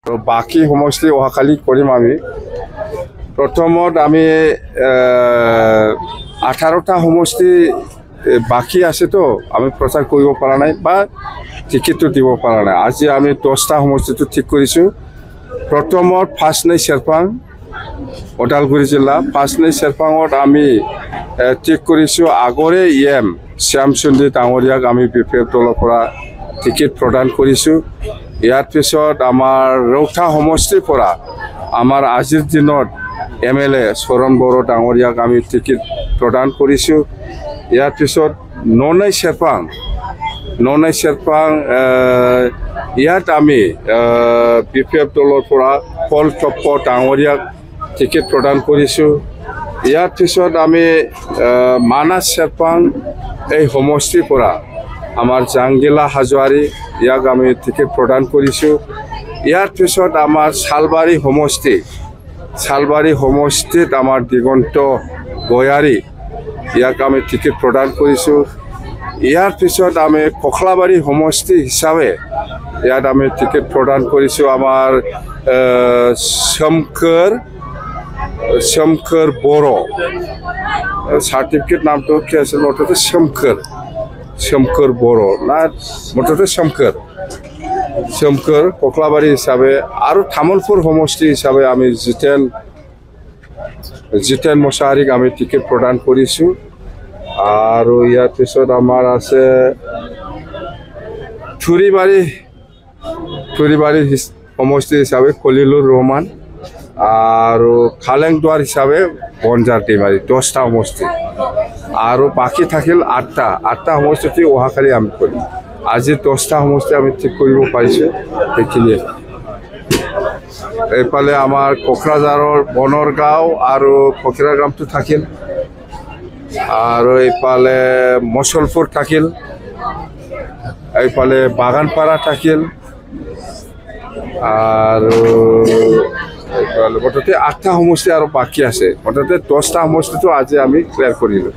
তো বাকি সমষ্টি অহাকালি কৰিম আমি প্ৰথমত আমি 18টা সমষ্টি বাকি আছে তো আমি প্ৰচাৰ কৰিব পৰা নাই বা টিকেটটো দিব পৰা নাই আজি আমি 10টা সমষ্টিটো ঠিক কৰিছো প্ৰথমত ফাৰ্ষ্টনে চেৰপাং ওদালগুৰি জিলা ফাৰ্ষ্টনে চেৰপাঙত আমি ঠিক কৰিছো আগৰে ইএম শ্যামচুন্দী ডাঙৰীয়াক আমি বিপিএফ দলৰ পৰা টিকেট প্ৰদান কৰিছো ইয়াৰ পিছত আমাৰ ৰৌতা সমষ্টিৰ পৰা আমাৰ আজিৰ দিনত এমএলএ শৰণ বড়ো ডাঙৰীয়াক আমি টিকেট প্ৰদান কৰিছো ইয়াৰ পিছত ননাই চেৰপাং ইয়াত আমি বিপিএফ দলৰ পৰা পল টপ্প ডাঙৰীয়াক টিকেট প্ৰদান কৰিছো ইয়াৰ পিছত আমি মানাস চেৰপাং এই সমষ্টিৰ পৰা আমাৰ জাংগিলা হাজোৱাৰী ইয়াক আমি টিকেট প্ৰদান কৰিছো ইয়াৰ পিছত আমাৰ শালবাৰী সমষ্টিত আমাৰ দিগন্ত গয়াৰী ইয়াক আমি টিকেট প্ৰদান কৰিছো ইয়াৰ পিছত আমি কখলাবাৰী সমষ্টি হিচাপে ইয়াত আমি টিকেট প্ৰদান কৰিছো আমাৰ শমকৰ বড়ো সাৰ্টিফিকেট নামটো কি আছিল মুঠতে শমকৰ বড়ো না মুঠতে শমকৰ কখলাবাৰী হিচাপে আৰু তামোলপুৰ সমষ্টি হিচাপে আমি জিতেন মছাহাৰীক আমি টিকেট প্ৰদান কৰিছো আৰু ইয়াৰ পিছত আমাৰ আছে থুৰিবাৰী সমষ্টি হিচাপে খলিলুৰ ৰহমান আৰু খালেংদুৱাৰ হিচাপে বনজাৰ ডিমাৰী 10টা সমষ্টি আৰু বাকী থাকিল 8টা সমষ্টি অহাকালি আমি কৰিম আজি 10টা সমষ্টি আমি ঠিক কৰিব পাৰিছো সেইখিনিয়ে এইফালে আমাৰ কোকৰাঝাৰৰ বনৰগাঁও আৰু ফকিৰাগামটো থাকিল আৰু এইফালে মছলপুৰ থাকিল এইফালে বাগানপাৰা থাকিল আৰু মুঠতে 8টা সমষ্টি আৰু বাকী আছে মুঠতে 10টা সমষ্টিটো আজি আমি ক্লিয়াৰ কৰিলোঁ।